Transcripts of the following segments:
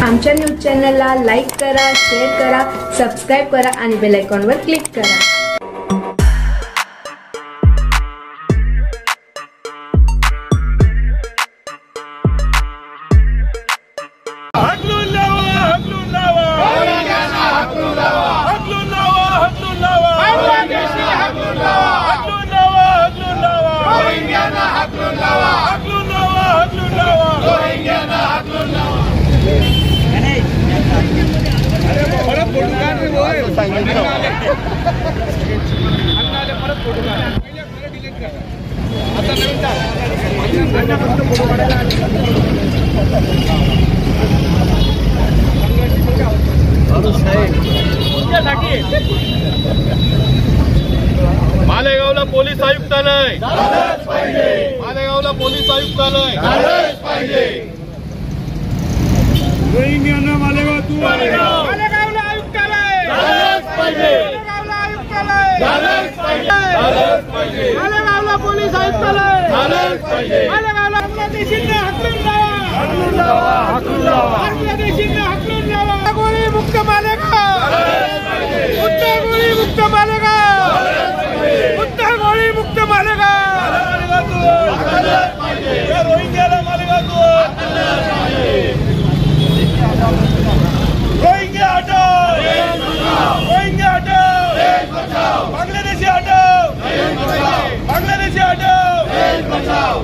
आमच्या न्यूज चॅनलला लाईक करा, शेअर करा, सबस्क्राईब करा आणि बेल आयकॉनवर क्लिक करा। मालेगावला पोलीस आयुक्तालय झालंच पाहिजे। मालेगावला पोलीस आयुक्तालय झालंच पाहिजे। रोहिंग्यांना मालेगावातून मालेगावला आयुक्तालय झालंच पाहिजे। मालेगावला आयुक्तालय झालंच पाहिजे। मालेगावला पोलीस आयुक्तालय झालंच पाहिजे। मालेगावला बांगलादेशींना हाकलून लावा। बांगलादेशींना हाकलून लावा। गोळी मुक्त मालेगाव झालंच पाहिजे। गोळी मुक्त मालेगाव गोळी मुक्त मालेगाव रोहिंग्याला मालेगावातून रोहिंग्या हटाओ, रोहिंग्या हटाओ, बांग्लादेशी हटाओ, बांग्लादेशी हटाओ,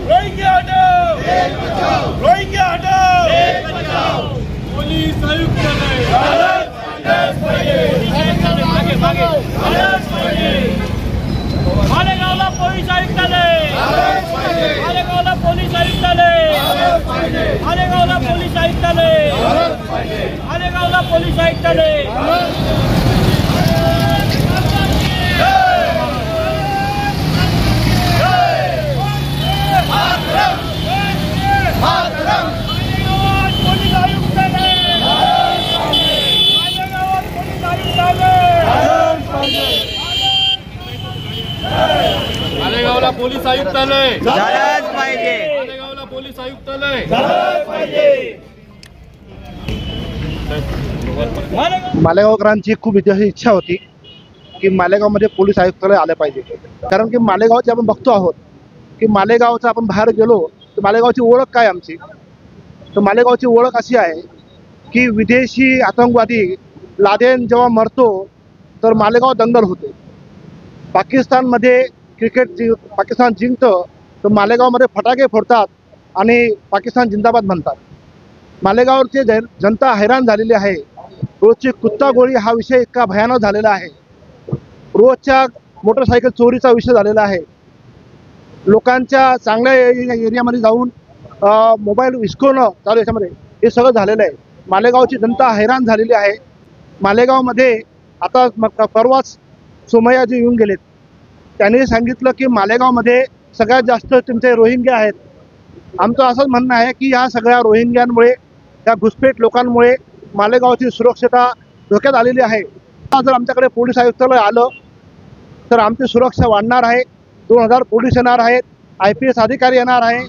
रोहिंग्या हटाओ, रोहिंग्या हटाओ। पोलीस आयुक्तालय झालंच पाहिजे। मालेगावला पोलीस आयुक्तालय मालेगावला पोलीस आयुक्तालय मालेगावला पोलीस आयुक्तालय मालेगावला पोलीस आयुक्तालय। मालेगावला पोलीस आयुक्तालय झालंच पाहिजे। मालेगावला पोलीस आयुक्तालय झालंच पाहिजे। मालेगावकरांची खूप इच्छा होती की मालेगावमध्ये पोलीस आयुक्तालय आले पाहिजे। कारण की मालेगावचे आपण बघतो आहोत की मालेगावचा आपण बाहेर गेलो तर मालेगावची ओळख काय आमची, तर मालेगावची ओळख अशी आहे की विदेशी आतंकवादी लादेन जेव्हा मरतो तर मालेगाव दंगल होते। पाकिस्तानमध्ये पाकिस्तान जिंकतं तर मालेगावमध्ये फटाके फोडतात आणि पाकिस्तान जिंदाबाद म्हणतात। मालेगावची जनता हैराण झालेली आहे। रोजची कुत्ता गोळी हा विषय इतका भयानक झालेला आहे। रोजच्या मोटरसायकल चोरीचा विषय झालेला आहे। लोकांच्या चांगल्या एरियामध्ये जाऊन मोबाईल विस्कवणं चालू याच्यामध्ये हे सगळं झालेलं आहे। मालेगावची जनता हैराण झालेली आहे। मालेगावमध्ये आता परवाच सोमय्याजी येऊन गेलेत, त्यांनी सांगितलं की मालेगावमध्ये सगळ्यात जास्त तुमचे रोहिंग्या आहेत। आमचं असंच म्हणणं आहे की या सगळ्या रोहिंग्यांमुळे, या घुसपेट लोकांमुळे मालेगावची सुरक्षता धोक्यात आलेली आहे। जर आमच्याकडे पोलीस आयुक्तालय आलं तर आमची सुरक्षा वाढणार आहे। 2000 पोलीस येणार आहेत, IPS अधिकारी येणार आहे।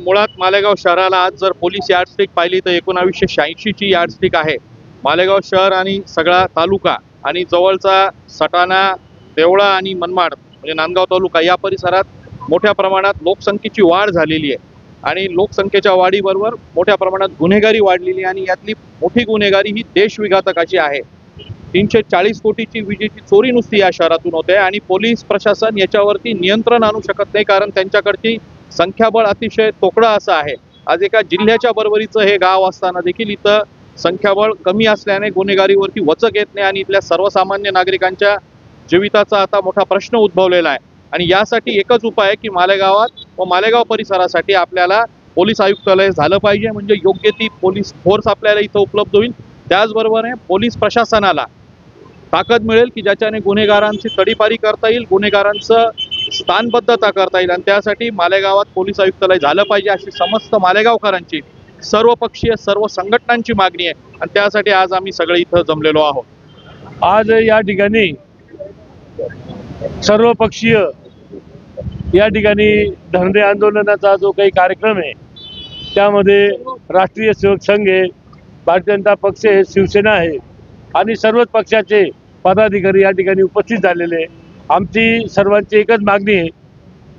मुळात मालेगाव शहराला आज जर पोलीस यार्डस्टिक पाहिली तर 1986 ची यार्डस्टिक आहे। मालेगाव शहर आणि सगळा तालुका आणि जवळचा सटाणा, देवळा आणि मनमाड म्हणजे नांदगाव तालुका या परिसरात मोठ्या प्रमाणात लोकसंख्येची वाढ झालेली आहे आणि लोकसंख्येच्या वाढीबरोबर मोठ्या प्रमाणात गुन्हेगारी वाढलेली आहे आणि यातली मोठी गुन्हेगारी ही देशविघातकाची आहे। 340 कोटीची विजेची चोरी नुसती या शहरातून होते आणि पोलीस प्रशासन याच्यावरती नियंत्रण आणू शकत नाही, कारण त्यांच्याकडची संख्याबळ अतिशय तोकडं असं आहे। आज एका जिल्ह्याच्या बरोबरीचं हे गाव असताना देखील इथं संख्याबळ कमी असल्याने गुन्हेगारीवरती वचक येत नाही आणि इथल्या सर्वसामान्य नागरिकांच्या जीविताचा आता मोठा प्रश्न उद्भवलेला आहे। आणि यासाठी एकच उपाय आहे की मालेगावात व मालेगाव परिसरासाठी आपल्याला पोलीस आयुक्तालय झालं पाहिजे, म्हणजे योग्य ती पोलीस फोर्स आपल्याला इथं उपलब्ध होईल। त्याचबरोबर पोलीस प्रशासनाला ताकद मिळेल की ज्याच्याने गुन्हेगारांची तडीपारी करता येईल, गुन्हेगारांचं स्थानबद्धता करता येईल आणि त्यासाठी मालेगावात पोलीस आयुक्तालय झालं पाहिजे अशी समस्त मालेगावकरांची, सर्वपक्षीय सर्व संघटनांची मागणी आहे आणि त्यासाठी आज आम्ही सगळे इथं जमलेलो आहोत। आज या ठिकाणी सर्वपक्षीय या ठिकाणी धरणे आंदोलनाचा जो काही कार्यक्रम आहे त्यामध्ये राष्ट्रीय सेवक संघ आहे, भारतीय जनता पक्ष आहे, शिवसेना आहे आणि सर्वच पक्षाचे पदाधिकारी या ठिकाणी उपस्थित झालेले. आमची सर्वांची एकच मागणी आहे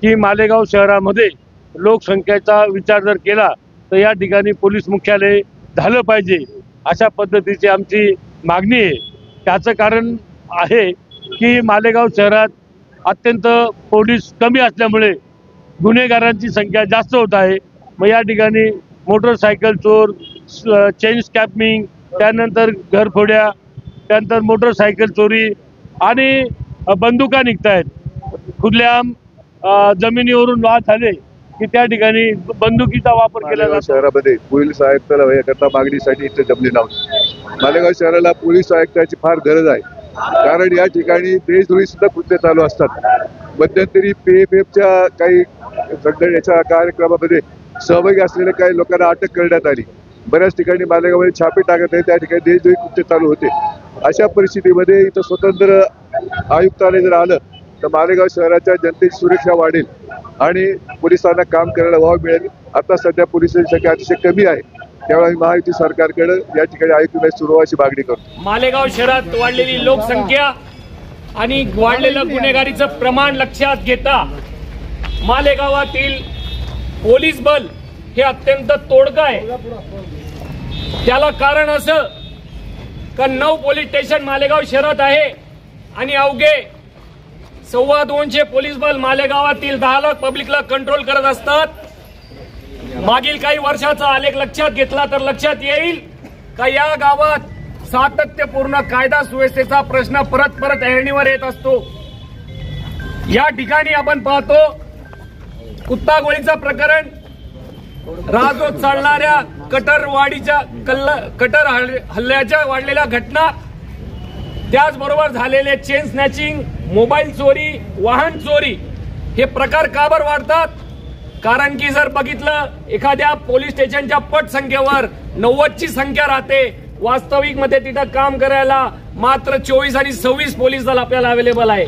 की मालेगाव शहरामध्ये लोकसंख्येचा विचार जर केला तर या ठिकाणी पोलीस मुख्यालय झालं पाहिजे, अशा पद्धतीची आमची मागणी आहे. त्याचं कारण आहे की मालेगाव शहरात अत्यंत पोलीस कमी असल्यामुळे गुन्हेगारांची संख्या जास्त होत आहे. मग या ठिकाणी मोटरसायकल चोर, चेन स्कॅपिंग, त्यानंतर घरफोड्या, त्यानंतर मोटरसायकल चोरी आणि बंदुका निघत आहेत. खुलेआम जमिनीवरून वाद झाले की त्या ठिकाणी बंदुकीचा वापर केला जातो. शहरामध्ये पोलीस आयुक्ताला याकरता मागणीसाठी इथे जमले नव्हते. मालेगाव शहराला पोलीस आयुक्ताची फार गरज आहे, कारण या ठिकाणी देशद्रोही सुद्धा कृत्य चालू असतात. मध्यंतरी PFFच्या काही संघटनेच्या कार्यक्रमामध्ये सहभागी असलेल्या काही लोकांना अटक करण्यात आली. बऱ्याच ठिकाणी मालेगावमध्ये छापे टाकत आहे, त्या ठिकाणी देशद्रोही कृत्य चालू होते. अशा परिस्थितीमध्ये इथं स्वतंत्र आयुक्तालय जर आलं तर मालेगाव शहराच्या जनतेची सुरक्षा वाढेल आणि पोलिसांना काम करायला वाव मिळेल. आता सध्या पोलिसांची संख्या अतिशय कमी आहे, त्यामुळे महायुती सरकारकडे या ठिकाणी आयुक्त सुरू व्हायची मागणी करतो. मालेगाव शहरात वाढलेली लोकसंख्या आणि वाढलेलं गुन्हेगारीचं प्रमाण लक्षात घेता मालेगावातील पोलीस बल हे अत्यंत तोडकं आहे. त्याला कारण असं का 9 पोलीस स्टेशन मालेगाव शहरात आहे आणि अवघे 250 पोलीस बल मालेगावातील 10 लाख पब्लिकला कंट्रोल करत असतात. मागील काही वर्षाचा आलेख लक्षात घेतला तर लक्षात येईल का या गावात सातत्यपूर्ण कायदा सुव्यवस्थेचा प्रश्न परत परत ऐरणीवर येत असतो. या ठिकाणी आपण पाहतो कुत्ता गोळीचं प्रकरण, राजोत चालणाऱ्या कटर हल्ल्याच्या वाढलेल्या घटना, त्याचबरोबर झालेले चेन स्नॅचिंग, मोबाईल चोरी, वाहन चोरी हे प्रकार का बरं वाढतात? कारण की जर बघितलं एखाद्या पोलीस स्टेशनच्या पट संख्येवर 90ची संख्या राहते, वास्तविक मध्ये तिथं काम करायला मात्र 24 आणि 26 पोलीस दल आपल्याला अवेलेबल आहे.